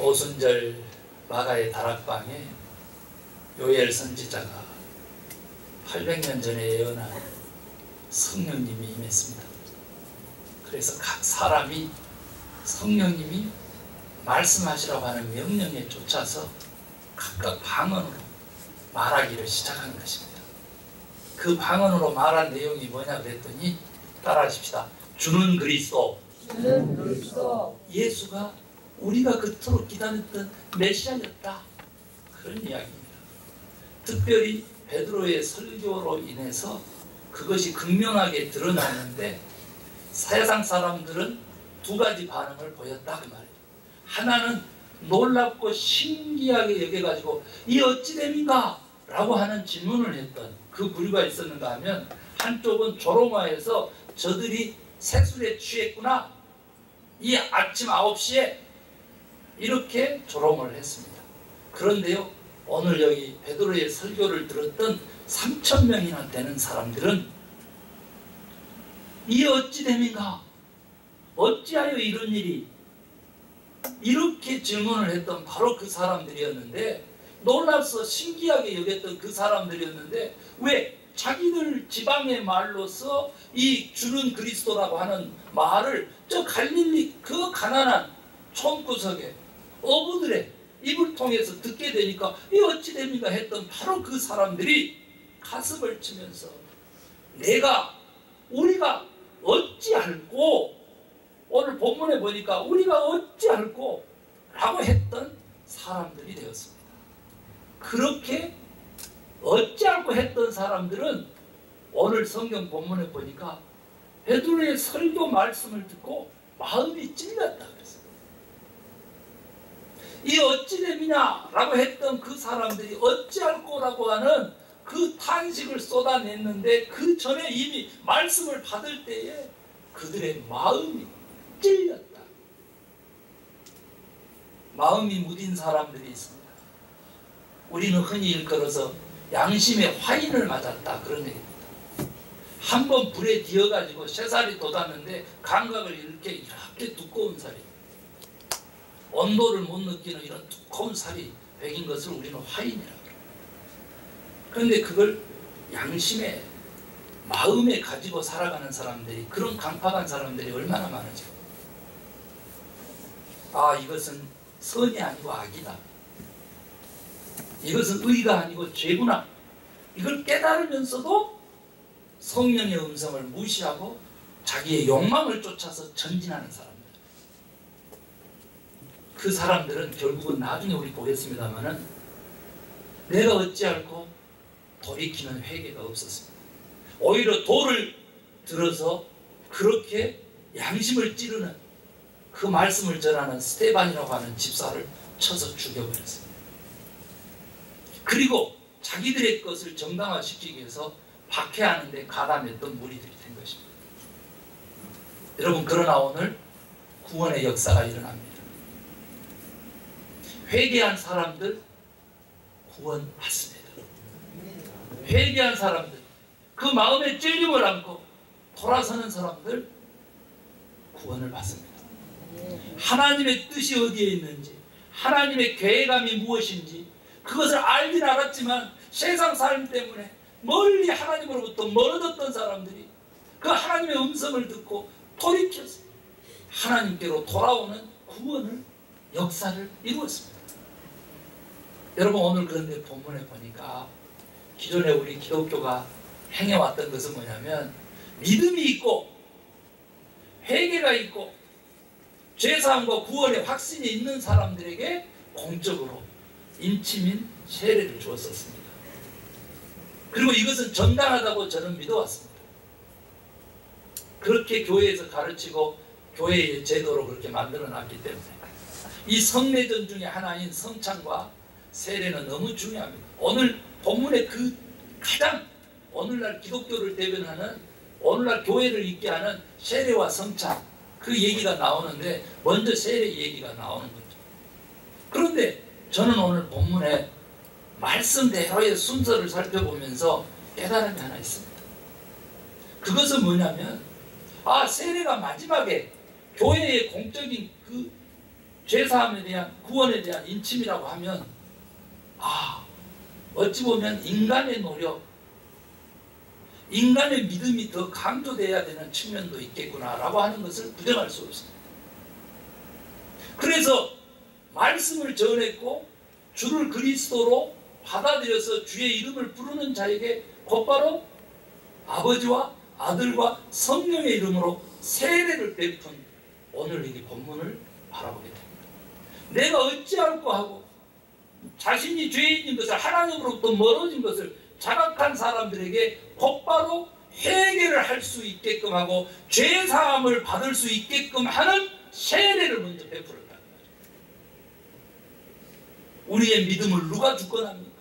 오순절 마가의 다락방에 요엘 선지자가 800년 전에 예언한 성령님이 임했습니다. 그래서 각 사람이 성령님이 말씀하시라고 하는 명령에 쫓아서 각각 방언으로 말하기를 시작하는 것입니다. 그 방언으로 말한 내용이 뭐냐 그랬더니 따라하십시다. 주는 그리스도. 주는 그리스도. 예수가 우리가 그토록 기다렸던 메시아였다. 그런 이야기입니다. 특별히 베드로의 설교로 인해서 그것이 극명하게 드러났는데 세상 사람들은 두 가지 반응을 보였다 그 말이에요. 하나는 놀랍고 신기하게 여겨가지고 이 어찌 됨인가? 라고 하는 질문을 했던 그 부류가 있었는가 하면 한쪽은 조롱하여서 저들이 색술에 취했구나. 이 아침 9시에 이렇게 조롱을 했습니다. 그런데요, 오늘 여기 베드로의 설교를 들었던 3,000명이나 되는 사람들은 이 어찌 됨인가? 어찌하여 이런 일이? 이렇게 질문을 했던 바로 그 사람들이었는데, 놀라서 신기하게 여겼던 그 사람들이었는데, 왜 자기들 지방의 말로서 이 주는 그리스도라고 하는 말을 저 갈릴리 그 가난한 촌구석에 어부들의 입을 통해서 듣게 되니까 이 어찌 됩니까 했던 바로 그 사람들이 가슴을 치면서 우리가 어찌 알고, 오늘 본문에 보니까 우리가 어찌 알고 라고 했던 사람들이 되었습니다. 그렇게 어찌 알고 했던 사람들은 오늘 성경 본문에 보니까 베드로의 설교 말씀을 듣고 마음이 찔렸다 그랬어요. 이 어찌 됨이냐 라고 했던 그 사람들이 어찌 알고라고 하는 그 탄식을 쏟아냈는데 그 전에 이미 말씀을 받을 때에 그들의 마음이 찔렸다. 마음이 무딘 사람들이 있습니다. 우리는 흔히 일컬어서 양심의 화인을 맞았다 그런 얘기입니다. 한번 불에 뒤어가지고 쇠살이 돋았는데 감각을 이렇게 두꺼운 살이, 온도를 못 느끼는 이런 두꺼운 살이 배긴 것을 우리는 화인이라고 해요. 그런데 그걸 양심에 마음에 가지고 살아가는 사람들이, 그런 강팍한 사람들이 얼마나 많은지. 아, 이것은 선이 아니고 악이다. 이것은 의가 아니고 죄구나. 이걸 깨달으면서도 성령의 음성을 무시하고 자기의 욕망을 쫓아서 전진하는 사람들. 그 사람들은 결국은 나중에 우리 보겠습니다만은 내가 어찌 알고 돌이키는 회개가 없었습니다. 오히려 돌을 들어서 그렇게 양심을 찌르는 그 말씀을 전하는 스데반이라고 하는 집사를 쳐서 죽여버렸습니다. 그리고 자기들의 것을 정당화시키기 위해서 박해하는 데 가담했던 무리들이 된 것입니다. 여러분, 그러나 오늘 구원의 역사가 일어납니다. 회개한 사람들 구원받습니다. 회개한 사람들, 그 마음의 찔림을 안고 돌아서는 사람들 구원을 받습니다. 하나님의 뜻이 어디에 있는지, 하나님의 계획감이 무엇인지 그것을 알긴 알았지만 세상 삶 때문에 멀리 하나님으로부터 멀어졌던 사람들이 그 하나님의 음성을 듣고 돌이켜서 하나님께로 돌아오는 구원을, 역사를 이루었습니다. 여러분, 오늘 그런데 본문에 보니까 기존에 우리 기독교가 행해왔던 것은 뭐냐면 믿음이 있고 회개가 있고 죄사함과 구원의 확신이 있는 사람들에게 공적으로 임침인 세례를 주었었습니다. 그리고 이것은 정당하다고 저는 믿어왔습니다. 그렇게 교회에서 가르치고 교회의 제도로 그렇게 만들어놨기 때문에 이 성례전 중에 하나인 성찬과 세례는 너무 중요합니다. 오늘 본문의 그 가장 오늘날 기독교를 대변하는, 오늘날 교회를 있게 하는 세례와 성찬, 그 얘기가 나오는데 먼저 세례 얘기가 나오는 거죠. 그런데 저는 오늘 본문에 말씀대로의 순서를 살펴보면서 깨달음이 하나 있습니다. 그것은 뭐냐면, 세례가 마지막에 교회의 공적인 그 죄사함에 대한 구원에 대한 인침이라고 하면 어찌 보면 인간의 노력, 인간의 믿음이 더 강조돼야 되는 측면도 있겠구나라고 하는 것을 부정할 수 없습니다. 그래서 말씀을 전했고 주를 그리스도로 받아들여서 주의 이름을 부르는 자에게 곧바로 아버지와 아들과 성령의 이름으로 세례를 베푼 오늘 이 본문을 바라보게 됩니다. 내가 어찌할꼬 하고 자신이 죄인인 것을, 하나님으로부터 멀어진 것을 자각한 사람들에게 곧바로 회개를 할 수 있게끔 하고 죄사함을 받을 수 있게끔 하는 세례를 먼저 베풀었다는 거죠. 우리의 믿음을 누가 주권합니까?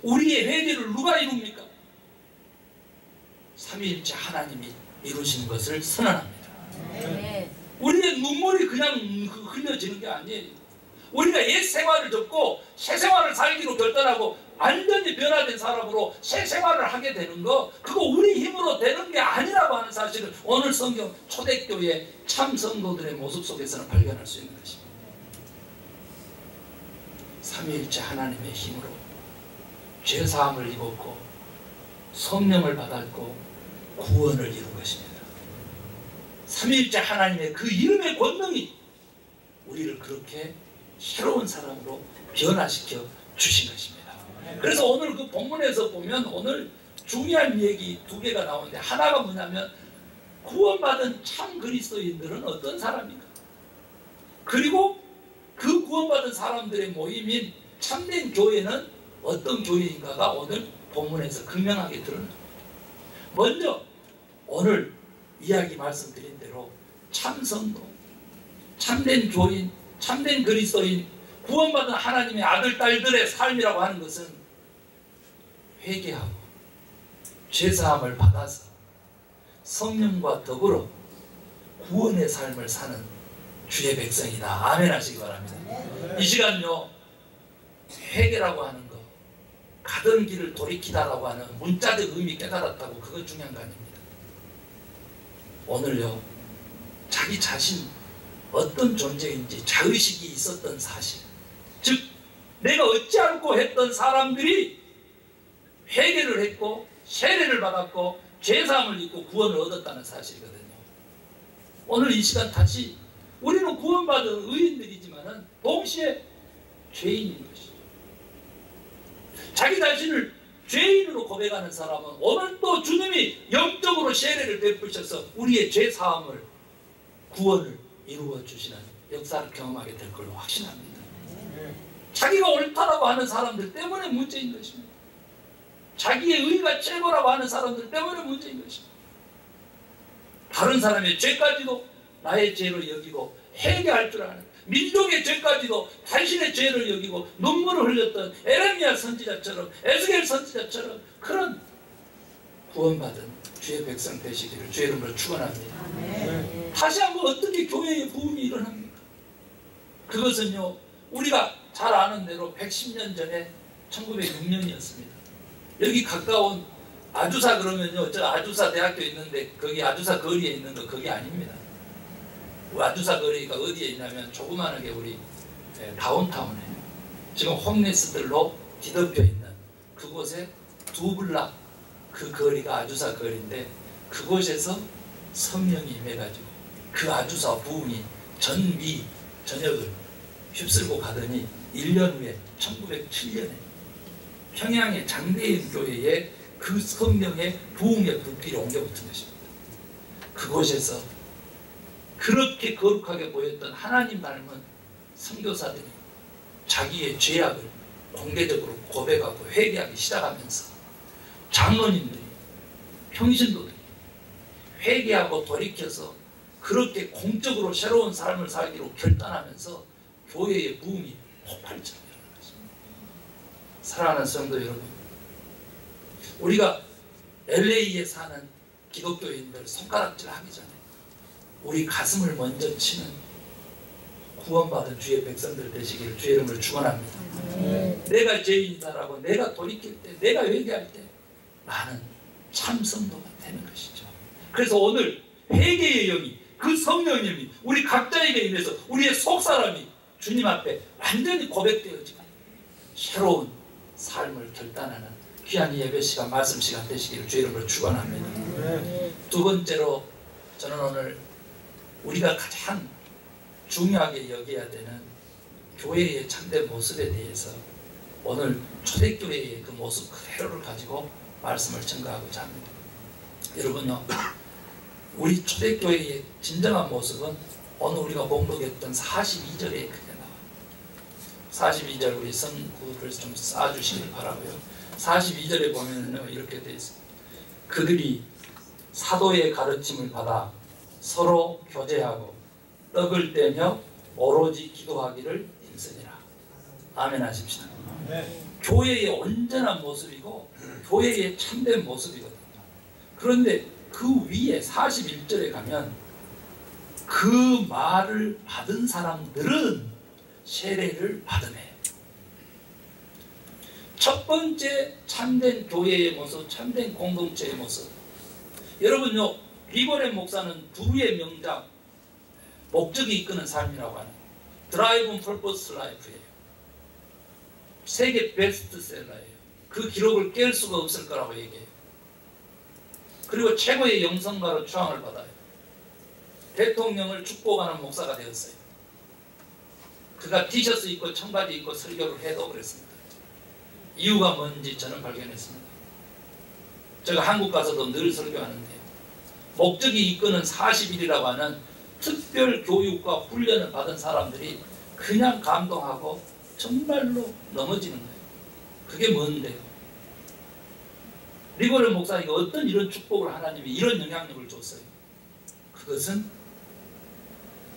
우리의 회개를 누가 이룹니까? 삼위일체 하나님이 이루시는 것을 선언합니다. 네. 우리의 눈물이 그냥 흘려지는 게 아니에요. 우리가 옛 생활을 접고 새 생활을 살기로 결단하고 완전히 변화된 사람으로 새 생활을 하게 되는 거, 그거 우리 힘으로 되는 게 아니라고 하는 사실을 오늘 성경 초대교회 참 성도들의 모습 속에서는 발견할 수 있는 것입니다. 삼위일체 하나님의 힘으로 죄사함을 입었고 성령을 받았고 구원을 이룬 것입니다. 삼위일체 하나님의 그 이름의 권능이 우리를 그렇게 새로운 사람으로 변화시켜 주신 것입니다. 그래서 오늘 그 본문에서 보면 오늘 중요한 얘기 두 개가 나오는데, 하나가 뭐냐면 구원받은 참 그리스도인들은 어떤 사람인가, 그리고 그 구원받은 사람들의 모임인 참된 교회는 어떤 교회인가가 오늘 본문에서 극명하게 드러납니다. 먼저 오늘 이야기 말씀드린 대로 참 성도, 참된 교인, 참된 그리스도인, 구원받은 하나님의 아들, 딸들의 삶이라고 하는 것은 회개하고 죄사함을 받아서 성령과 더불어 구원의 삶을 사는 주의 백성이다. 아멘 하시기 바랍니다. 이 시간요, 회개라고 하는 거, 가던 길을 돌이키다라고 하는 문자적 의미 깨달았다고 그거 중요한 거 아닙니다. 오늘요, 자기 자신 어떤 존재인지 자의식이 있었던 사실, 즉 내가 어찌할꼬 했던 사람들이 회개를 했고 세례를 받았고 죄사함을 입고 구원을 얻었다는 사실이거든요. 오늘 이 시간 다시 우리는 구원받은 의인들이지만은 동시에 죄인인 것이죠. 자기 자신을 죄인으로 고백하는 사람은 오늘 또 주님이 영적으로 세례를 베푸셔서 우리의 죄사함을, 구원을 이루어 주시는 역사를 경험하게 될 걸로 확신합니다. 자기가 옳다라고 하는 사람들 때문에 문제인 것입니다. 자기의 의가 최고라고 하는 사람들 때문에 문제인 것입니다. 다른 사람의 죄까지도 나의 죄로 여기고 회개할 줄 아는, 민족의 죄까지도 자신의 죄를 여기고 눈물을 흘렸던 에레미야 선지자처럼, 에스겔 선지자처럼 그런 구원받은 주의 백성 되시기를 주의 이름으로 축원합니다. 다시 한번 어떻게 교회의 부흥이 일어납니까? 그것은요, 우리가 잘 아는 대로 110년 전에 1906년이었습니다. 여기 가까운 아주사, 그러면요, 저 아주사 대학교 있는데 거기 아주사 거리에 있는 거 거기 아닙니다. 아주사 거리가 어디에 있냐면 조그만하게 우리 다운타운에 지금 홈리스들로 뒤덮여 있는 그곳에 두 블락 그 거리가 아주사 거리인데, 그곳에서 성령이 임해가지고 그 아주사 부흥이 전미 전역을 휩쓸고 가더니 1년 후에 1907년에 평양의 장대인 교회에 그 성령의 부흥의 불길이 옮겨붙은 것입니다. 그곳에서 그렇게 거룩하게 보였던 하나님 닮은 선교사들이 자기의 죄악을 공개적으로 고백하고 회개하기 시작하면서 장로님들이, 평신도들이 회개하고 돌이켜서 그렇게 공적으로 새로운 삶을 살기로 결단하면서 교회의 부흥이 폭발처럼 일어난 것입니다. 사랑하는 성도 여러분, 우리가 LA에 사는 기독교인들 손가락질 하기 전에 우리 가슴을 먼저 치는 구원받은 주의 백성들 되시기를 주의 이름을 축원합니다. 내가 죄인이다라고 내가 돌이킬 때, 내가 회개할 때 나는 참 성도가 되는 것이죠. 그래서 오늘 회개의 영이 그 성령님이 우리 각자에게 임해서 우리의 속사람이 주님 앞에 완전히 고백되어지고 새로운 삶을 결단하는 귀한 예배 시간, 말씀 시간 되시기를 주의 이름으로 축원합니다. 두 번째로 저는 오늘 우리가 가장 중요하게 여겨야 되는 교회의 참된 모습에 대해서 오늘 초대교회의 그 모습 그대로를 가지고 말씀을 전가하고자 합니다. 여러분요, 우리 초대교회의 진정한 모습은 오늘 우리가 봉독했던 42절에 그게 나와요. 42절 우리 성구를 좀 쌓아주시길 바라고요. 42절에 보면은 이렇게 되어 있어요. 그들이 사도의 가르침을 받아 서로 교제하고 떡을 떼며 오로지 기도하기를 힘쓰니라. 아멘 하십시다. 교회의 온전한 모습이고 교회의 참된 모습이거든요. 그런데 그 위에 41절에 가면 그 말을 받은 사람들은 세례를 받으매. 첫 번째 참된 교회의 모습, 참된 공동체의 모습. 여러분요, 리고렌 목사는 두의 명작 목적이 이끄는 삶이라고 하는 드라이브 퍼포스 라이프예요. 세계 베스트셀러예요. 그 기록을 깰 수가 없을 거라고 얘기해요. 그리고 최고의 영성가로 추앙을 받아요. 대통령을 축복하는 목사가 되었어요. 그가 티셔츠 입고 청바지 입고 설교를 해도 그랬습니다. 이유가 뭔지 저는 발견했습니다. 제가 한국 가서도 늘 설교하는데 목적이 이끄는 40일이라고 하는 특별 교육과 훈련을 받은 사람들이 그냥 감동하고 정말로 넘어지는 거예요. 그게 뭔데요? 리고렌 목사님이 어떤 이런 축복을 하나님이 이런 영향력을 줬어요? 그것은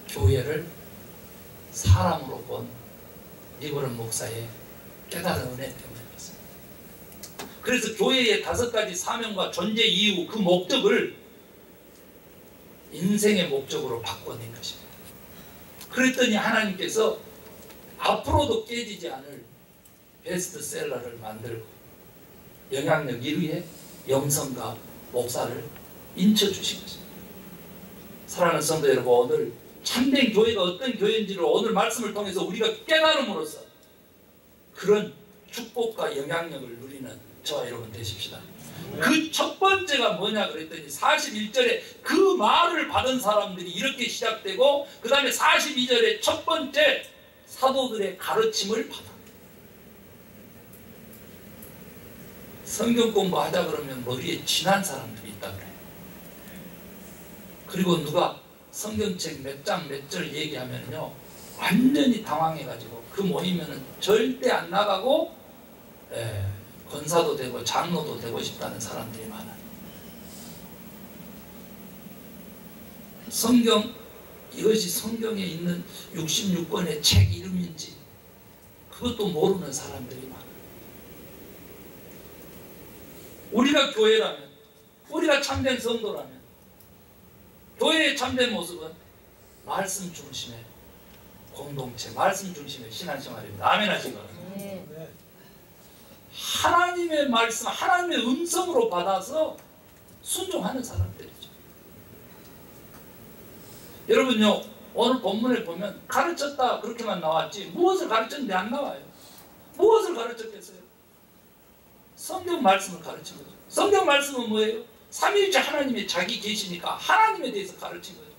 교회를 사람으로 본 리고렌 목사의 깨달은 은혜 때문이었습니다. 그래서 교회의 5가지 사명과 존재 이유, 그 목적을 인생의 목적으로 바꿔낸 것입니다. 그랬더니 하나님께서 앞으로도 깨지지 않을 베스트셀러를 만들고 영향력 1위의 영성가 목사를 인쳐주신 것입니다. 사랑하는 성도 여러분, 오늘 참된 교회가 어떤 교회인지를 오늘 말씀을 통해서 우리가 깨달음으로써 그런 축복과 영향력을 누리는 저와 여러분 되십시다. 그 첫 번째가 뭐냐 그랬더니 41절에 그 말을 받은 사람들이 이렇게 시작되고 그 다음에 42절에 첫 번째 사도들의 가르침을 받아. 성경 공부하자 그러면 머리에 진한 사람들이 있다 그래요. 그리고 누가 성경책 몇 장 몇 절 얘기하면요 완전히 당황해가지고 그 모이면은 절대 안 나가고 권사도 되고 장로도 되고 싶다는 사람들이 많아요. 성경, 이것이 성경에 있는 66권의 책 이름인지 그것도 모르는 사람들이 많아요. 우리가 교회라면, 우리가 참된 성도라면 교회의 참된 모습은 말씀 중심의 공동체, 말씀 중심의 신앙생활입니다. 아멘 하시고. 하나님의 말씀, 하나님의 음성으로 받아서 순종하는 사람들이죠. 여러분요, 오늘 본문에 보면 가르쳤다 그렇게만 나왔지 무엇을 가르쳤는데 안 나와요. 무엇을 가르쳤겠어요? 성경 말씀을 가르친 거죠. 성경 말씀은 뭐예요? 삼위일체 하나님이 자기 계시니까 하나님에 대해서 가르친 거죠.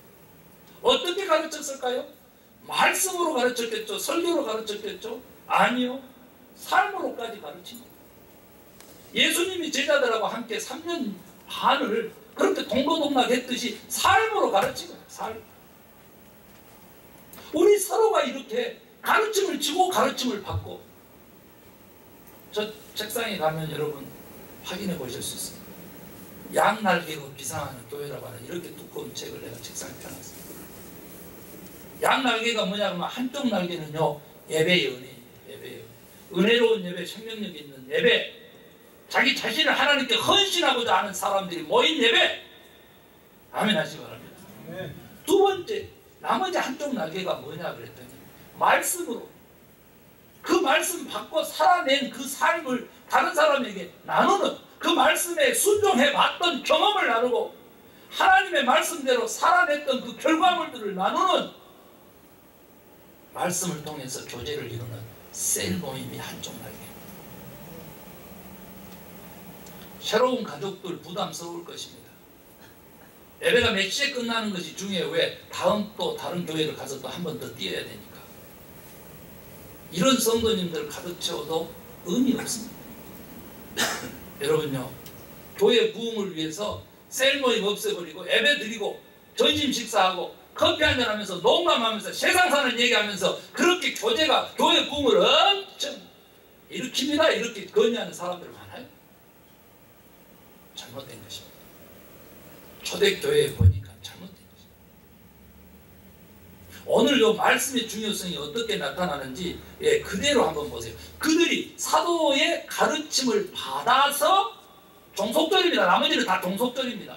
어떻게 가르쳤을까요? 말씀으로 가르쳤겠죠? 설교로 가르쳤겠죠? 아니요. 삶으로까지 가르친 거예요. 예수님이 제자들하고 함께 3년 반을 그렇게 동고동락 했듯이 삶으로 가르친 거예요. 삶. 우리 서로가 이렇게 가르침을 주고 가르침을 받고, 저 책상에 가면 여러분 확인해 보실 수 있어요. 양날개고 비상하는 교회라고 하는 이렇게 두꺼운 책을 내가 책상에 펴놨어요. 양날개가 뭐냐면 한쪽 날개는요 예배의 은혜예요. 예배예요. 은혜로운 예배, 생명력 있는 예배, 자기 자신을 하나님께 헌신하고자 하는 사람들이 모인 예배. 아멘 하시기 바랍니다. 두 번째, 나머지 한쪽 날개가 뭐냐 그랬더니 말씀으로 그 말씀 받고 살아낸 그 삶을 다른 사람에게 나누는, 그 말씀에 순종해 봤던 경험을 나누고 하나님의 말씀대로 살아냈던 그 결과물들을 나누는, 말씀을 통해서 교제를 이루는 셀 모임이 한쪽 날개. 새로운 가족들 부담스러울 것입니다. 예배가 몇 시에 끝나는 것이 중요해요. 왜? 다음 또 다른 교회를 가서 또 한 번 더 뛰어야 되니까. 이런 성도님들 가득 채워도 의미 없습니다. 여러분요, 교회 부흥을 위해서 셀 모임 없애버리고 예배 드리고 점심 식사하고 커피 한잔 하면서 농감하면서 세상 사는 얘기하면서 그렇게 교제가 교회 부흥을 엄청 일으킵니다. 이렇게 건의하는 사람들 많아요. 잘못된 것입니다. 초대교회에 보니까 잘못된 것입니다. 오늘 이 말씀의 중요성이 어떻게 나타나는지 그대로 한번 보세요. 그들이 사도의 가르침을 받아서, 종속절입니다. 나머지는 다 종속절입니다.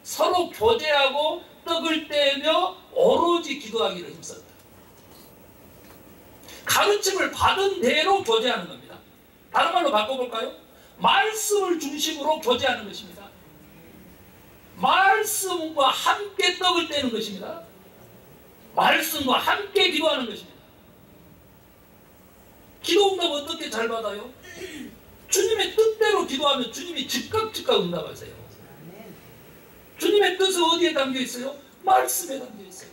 서로 교제하고 떡을 떼며 오로지 기도하기를 힘썼다. 가르침을 받은 대로 교제하는 겁니다. 다른 말로 바꿔볼까요? 말씀을 중심으로 교제하는 것입니다. 말씀과 함께 떡을 떼는 것입니다. 말씀과 함께 기도하는 것입니다. 기도 응답 어떻게 잘 받아요? 주님의 뜻대로 기도하면 주님이 즉각 응답하세요. 주님의 뜻은 어디에 담겨 있어요? 말씀에 담겨 있어요.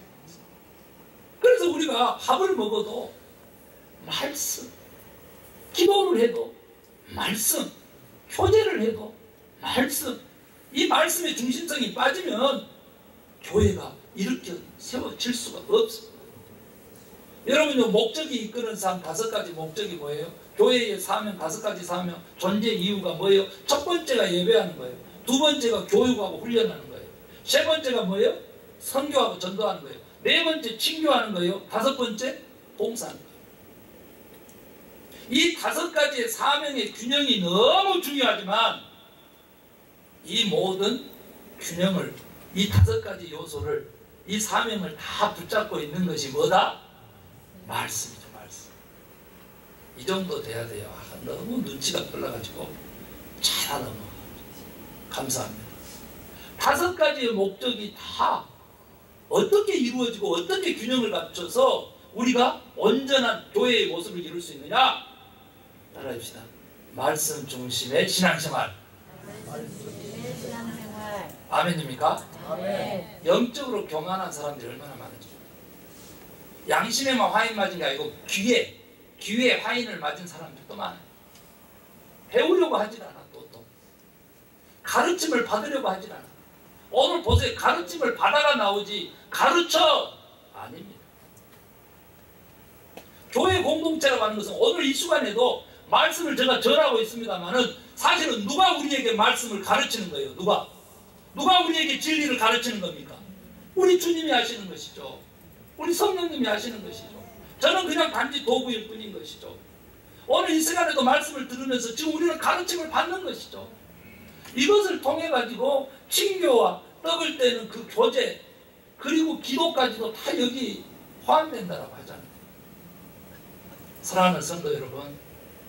그래서 우리가 밥을 먹어도 말씀, 기도를 해도 말씀, 교제를 해도 말씀, 이 말씀의 중심성이 빠지면 교회가 이렇게 세워질 수가 없습니다. 여러분요, 목적이 이끄는 삶 5가지 목적이 뭐예요? 교회의 사명 5가지 사명, 존재 이유가 뭐예요? 첫 번째가 예배하는 거예요. 두 번째가 교육하고 훈련하는 거예요. 세 번째가 뭐예요? 선교하고 전도하는 거예요. 네 번째 친교하는 거예요. 5번째 봉사하는 거예요. 이 5가지의 사명의 균형이 너무 중요하지만 이 모든 균형을, 이 5가지 요소를, 이 사명을 다 붙잡고 있는 것이 뭐다? 말씀이죠. 말씀. 이 정도 돼야 돼요. 너무 눈치가 빨라가지고 잘하는 거 감사합니다. 5가지의 목적이 다 어떻게 이루어지고 어떻게 균형을 갖춰서 우리가 온전한 교회의 모습을 이룰 수 있느냐? 따라합시다. 말씀 중심의 신앙생활. 아멘입니까? 아멘. 영적으로 교만한 사람들이 얼마나 많은지. 양심에만 화인 맞은 게 아니고 귀에 화인을 맞은 사람들도 많아요. 배우려고 하질 않아. 또 가르침을 받으려고 하질 않아. 오늘 보세요. 가르침을 받아가 나오지 가르쳐 아닙니다. 교회 공동체라고 하는 것은 오늘 이 시간에도 말씀을 제가 전하고 있습니다만은 사실은 누가 우리에게 말씀을 가르치는 거예요? 누가 우리에게 진리를 가르치는 겁니까? 우리 주님이 하시는 것이죠. 우리 성령님이 하시는 것이죠. 저는 그냥 단지 도구일 뿐인 것이죠. 오늘 이 시간에도 말씀을 들으면서 지금 우리는 가르침을 받는 것이죠. 이것을 통해 가지고 친교와 떡을 떼는 그 교제, 그리고 기도까지도 다 여기 포함된다라고 하잖아요. 사랑하는 성도 여러분,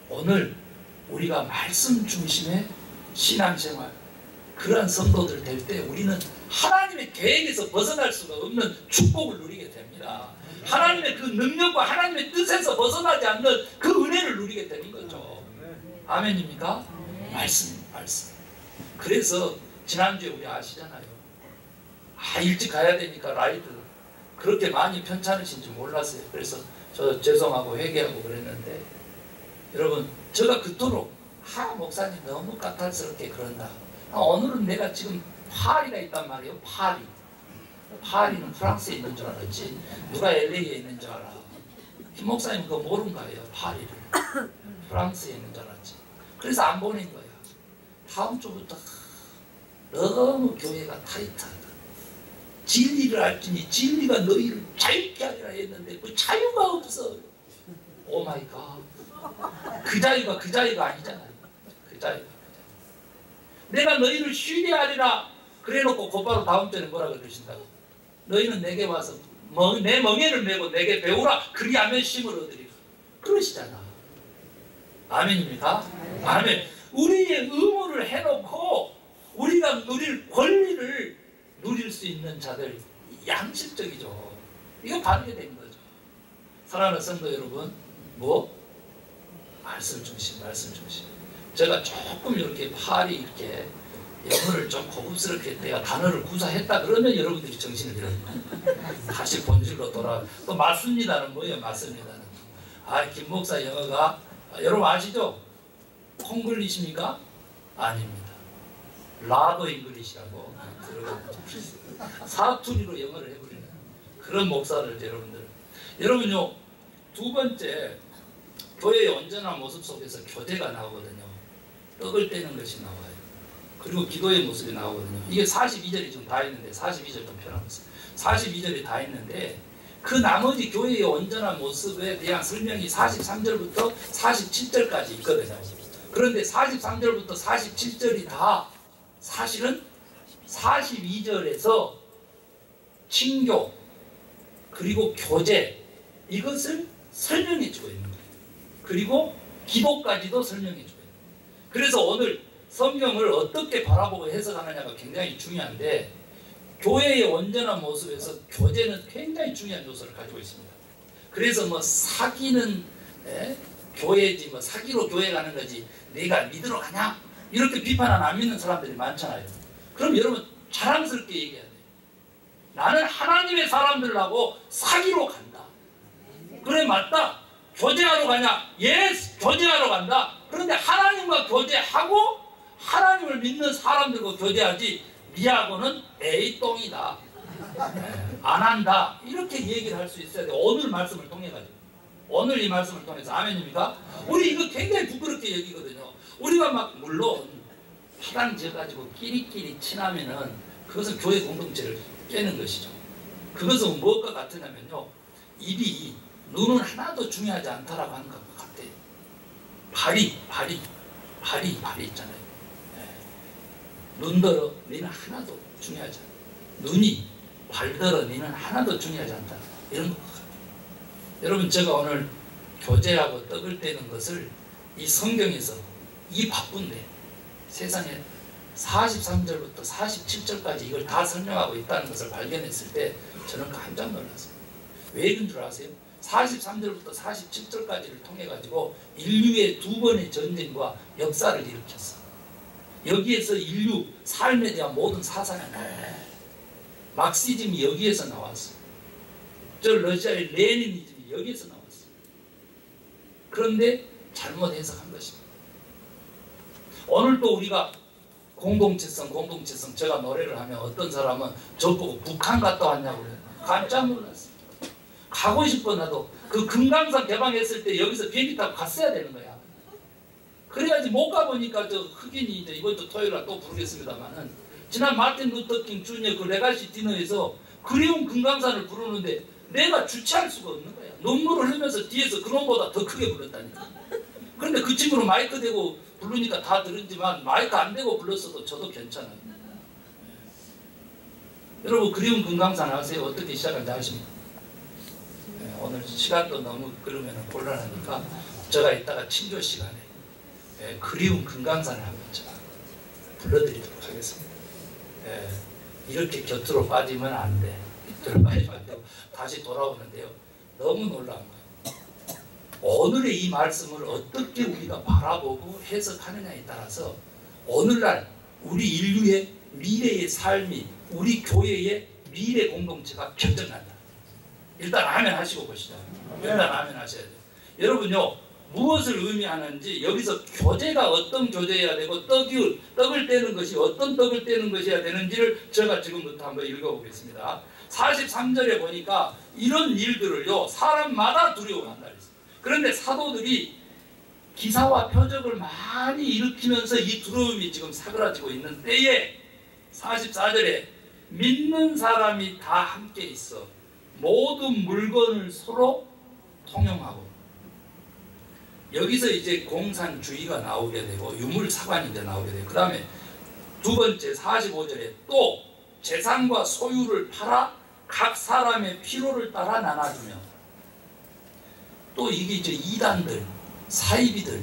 오늘 우리가 말씀 중심의 신앙생활, 그러한 성도들 될 때 우리는 하나님의 계획에서 벗어날 수가 없는 축복을 누리게 됩니다. 하나님의 그 능력과 하나님의 뜻에서 벗어나지 않는 그 은혜를 누리게 되는 거죠. 아멘입니까? 말씀. 그래서 지난주에 우리 아시잖아요. 일찍 가야 되니까 라이드 그렇게 많이 편찮으신 줄 몰랐어요. 그래서 저 죄송하고 회개하고 그랬는데, 여러분, 제가 그토록 목사님 너무 까탈스럽게 그런다. 오늘은 내가 지금 파리가 있단 말이에요. 파리는 프랑스에 있는 줄 알았지 누가 LA에 있는 줄 알아. 김 목사님 그거 모르는 거예요. 파리를 프랑스에 있는 줄 알았지. 그래서 안 보낸 거야. 다음 주부터 너무 교회가 타이트하다. 진리를 알지니 진리가 너희를 자유케 하리라 했는데 그 자유가 없어. 오 마이 갓. 그 자유가 아니잖아요. 그 자유가. 내가 너희를 쉬게 하리라 그래놓고 곧바로 다음 주에는 뭐라 그러신다고? 너희는 내게 와서 내 멍에를 메고 내게 배우라. 그리하면 쉼을 얻으리라. 그러시잖아. 아멘입니까? 아멘. 우리의 의무를 해놓고 우리가 누릴 권리를 누릴 수 있는 자들, 양식적이죠. 이거 바르게 된 거죠. 사랑하는 성도 여러분, 말씀 중심. 제가 조금 이렇게 팔이 이렇게 영어를 좀 고급스럽게 내가 단어를 구사했다 그러면 여러분들이 정신을 잃어요. 다시 본질로 돌아. 또 맞습니다는 뭐예요? 맞습니다는. 김 목사 영어가 여러분 아시죠? 콩글리시입니까? 아닙니다. 라더 잉글리시라고 사투리로 영어를 해버리는 그런 목사를 여러분요, 두 번째 교회의 온전한 모습 속에서 교제가 나오거든요. 떡을 떼는 것이 나와요. 그리고 기도의 모습이 나오거든요. 이게 42절이 지금 다 있는데 42절 좀 펴놨어요. 42절이 다 있는데 그 나머지 교회의 온전한 모습에 대한 설명이 43절부터 47절까지 있거든요. 그런데 43절부터 47절이 다 사실은 42절에서 친교 그리고 교제 이것을 설명해 주고 있는 거예요. 그리고 기도까지도 설명해 주고 있는 거예요. 그래서 오늘 성경을 어떻게 바라보고 해석하느냐가 굉장히 중요한데 교회의 온전한 모습에서 교제는 굉장히 중요한 요소를 가지고 있습니다. 그래서 사귀는 교회지 사귀러 교회 가는 거지 내가 믿으러 가냐? 이렇게 비판하는 안 믿는 사람들이 많잖아요. 그럼 여러분 자랑스럽게 얘기해야 돼요. 나는 하나님의 사람들하고 사귀러 간다. 그래 맞다. 교제하러 가냐? 예스 교제하러 간다. 그런데 하나님과 교제하고 하나님을 믿는 사람들과 교제하지 니하고는 A똥이다. 안 한다. 이렇게 얘기를 할 수 있어야 돼. 오늘 말씀을 통해 가지고. 오늘 이 말씀을 통해서 아멘입니까? 우리 이거 굉장히 부끄럽게 여기거든요. 우리가 물론 파당 지어가지고 끼리끼리 친하면은 그것은 교회 공동체를 깨는 것이죠. 그것은 무엇과 같으냐면요. 입이 눈은 하나도 중요하지 않다라고 하는 것 같아요. 발이 있잖아요. 눈더러 너는 하나도 중요하지 않다. 눈이 발더러 너는 하나도 중요하지 않다. 이런 것 같아요. 여러분 제가 오늘 교제하고 떡을 떼는 것을 이 성경에서 이 바쁜데 세상에 43절부터 47절까지 이걸 다 설명하고 있다는 것을 발견했을 때 저는 깜짝 놀랐어요. 왜 이런 줄 아세요? 43절부터 47절까지를 통해 가지고 인류의 두 번의 전쟁과 역사를 일으켰어. 여기에서 인류 삶에 대한 모든 사상이 나와요. 막시즘이 여기에서 나왔어. 저 러시아의 레니니즘이 여기에서 나왔어. 그런데 잘못 해석한 것입니다. 오늘도 우리가 공동체성 제가 노래를 하면 어떤 사람은 저보고 북한 갔다 왔냐고 그래요. 깜짝 놀랐어요. 가고 싶어 나도. 그 금강산 개방했을 때 여기서 비행기 타고 갔어야 되는 거야. 그래야지 못 가보니까 저 흑인이 이제 이번 주 토요일 날 또 부르겠습니다만은 지난 마틴 루터킹 주니어 그 레가시 디너에서 그리운 금강산을 부르는데 내가 주체할 수가 없는 거야. 눈물을 흘리면서 뒤에서 그놈보다 더 크게 불렀다니까. 그런데 그 친구는 마이크 대고 부르니까 다 들었지만 마이크 안 대고 불렀어도 저도 괜찮아요. 여러분 그리운 금강산 아세요? 어떻게 시작한지 아십니까? 오늘 시간도 너무 그러면 곤란하니까 제가 이따가 친교 시간에 그리운 금강산을 한번 제가 불러드리도록 하겠습니다. 이렇게 곁으로 빠지면 안 돼. 곁으로 빠지면 안 되고 다시 돌아오는데요. 너무 놀라운 거예요. 오늘의 이 말씀을 어떻게 우리가 바라보고 해석하느냐에 따라서 오늘날 우리 인류의 미래의 삶이 우리 교회의 미래 공동체가 결정난다. 일단 아멘 하시고 보시죠. 일단 아멘 하셔야 돼요. 여러분요. 무엇을 의미하는지 여기서 교제가 어떤 교제해야 되고 떡을 떼는 것이 어떤 떡을 떼는 것이어야 되는지를 제가 지금부터 한번 읽어보겠습니다. 43절에 보니까 이런 일들을요 사람마다 두려워한다 그랬어요. 그런데 사도들이 기사와 표적을 많이 일으키면서 이 두려움이 지금 사그라지고 있는 때에 44절에 믿는 사람이 다 함께 있어 모든 물건을 서로 통용하고 여기서 이제 공산주의가 나오게 되고 유물사관이 이제 나오게 되고 그 다음에 두 번째 45절에 또 재산과 소유를 팔아 각 사람의 필요를 따라 나눠주며 또 이게 이제 이단들 사이비들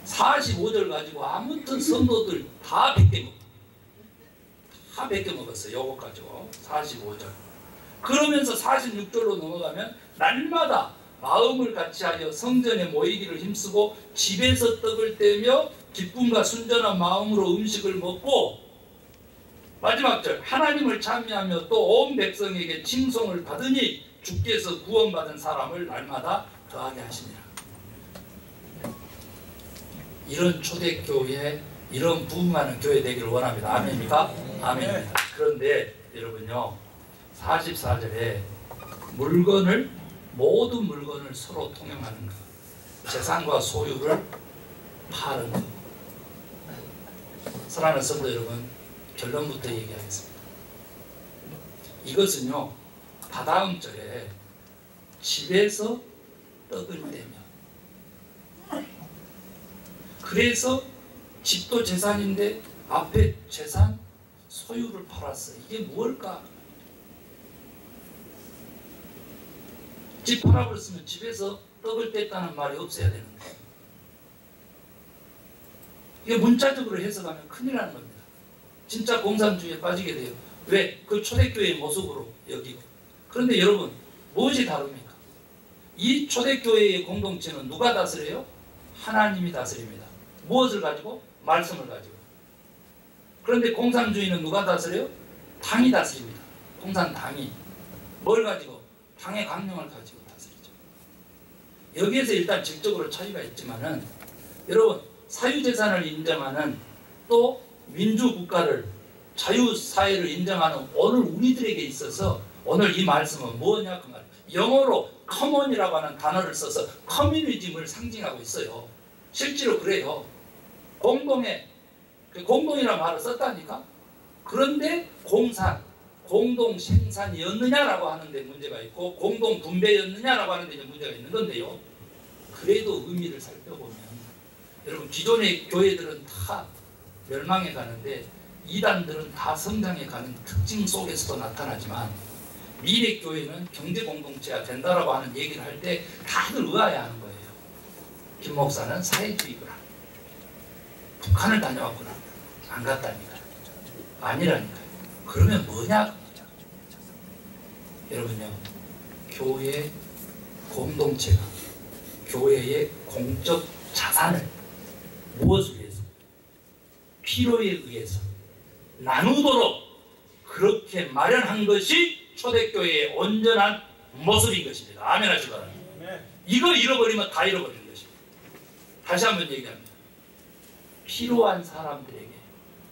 45절 가지고 아무튼 성도들 다 100개 먹고 다 베껴 먹었어요. 요거 가지고 45절. 그러면서 46절로 넘어가면 날마다 마음을 같이하여 성전에 모이기를 힘쓰고 집에서 떡을 떼며 기쁨과 순전한 마음으로 음식을 먹고, 마지막 절, 하나님을 찬미하며 또 온 백성에게 칭송을 받으니 주께서 구원받은 사람을 날마다 더하게 하시니라. 이런 초대교회, 이런 부흥하는 교회 되기를 원합니다. 아멘입니까? 아멘입니다. 그런데 여러분요, 44절에 모든 물건을 서로 통용하는 것, 재산과 소유를 파는 것. 사랑하는 성도 여러분, 결론부터 얘기하겠습니다. 이것은요, 다다음 절에 집에서 떡을 떼며, 그래서 집도 재산인데 앞에 재산, 소유를 팔았어. 이게 무엇일까? 집 팔아버렸으면 집에서 떡을 뗐다는 말이 없어야 되는 거예요. 이게 문자적으로 해석하면 큰일 나는 겁니다. 진짜 공산주의에 빠지게 돼요. 왜? 그 초대교회의 모습으로 여기고. 그런데 여러분, 무엇이 다릅니까? 이 초대교회의 공동체는 누가 다스려요? 하나님이 다스립니다. 무엇을 가지고? 말씀을 가지고. 그런데 공산주의는 누가 다스려요? 당이 다스립니다. 공산당이. 뭘 가지고? 당의 강령을 가지고 다스리죠. 여기에서 일단 질적으로 차이가 있지만은, 여러분, 사유재산을 인정하는, 또 민주국가를, 자유사회를 인정하는 오늘 우리들에게 있어서 오늘 이 말씀은 뭐냐 그 말이에요. 영어로 커먼이라고 하는 단어를 써서 커뮤니즘을 상징하고 있어요. 실제로 그래요. 공동이라는 말을 썼다니까. 그런데 공동 생산이었느냐라고 하는데 문제가 있고, 공동 분배였느냐라고 하는데 문제가 있는 건데요. 그래도 의미를 살펴보면, 여러분, 기존의 교회들은 다 멸망해 가는데 이단들은 다 성장해 가는 특징 속에서도 나타나지만, 미래 교회는 경제 공동체가 된다라고 하는 얘기를 할 때 다들 의아해하는 거예요. 김 목사는 사회주의구나, 북한을 다녀왔구나, 안 갔다니까요. 아니라니까요. 그러면 뭐냐? 여러분요, 교회 공동체가 교회의 공적 자산을 무엇을 위해서? 필요에 의해서 나누도록 그렇게 마련한 것이 초대교회의 온전한 모습인 것입니다. 아멘 하시기 바랍니다. 이거 잃어버리면 다 잃어버리는 것입니다. 다시 한번 얘기합니다. 필요한 사람들에게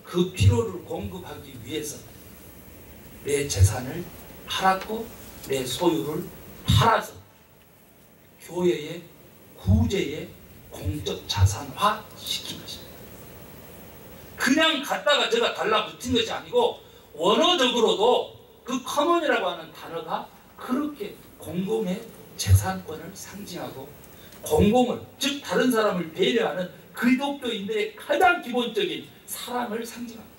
그 필요를 공급하기 위해서 내 재산을 팔았고 내 소유를 팔아서 교회의 구제의 공적 자산화 시킨 것입니다. 그냥 갖다가 제가 달라붙인 것이 아니고, 원어적으로도 그 커먼이라고 하는 단어가 그렇게 공공의 재산권을 상징하고, 공공을, 즉 다른 사람을 배려하는 그리스도인들의 가장 기본적인 사랑을 상징합니다.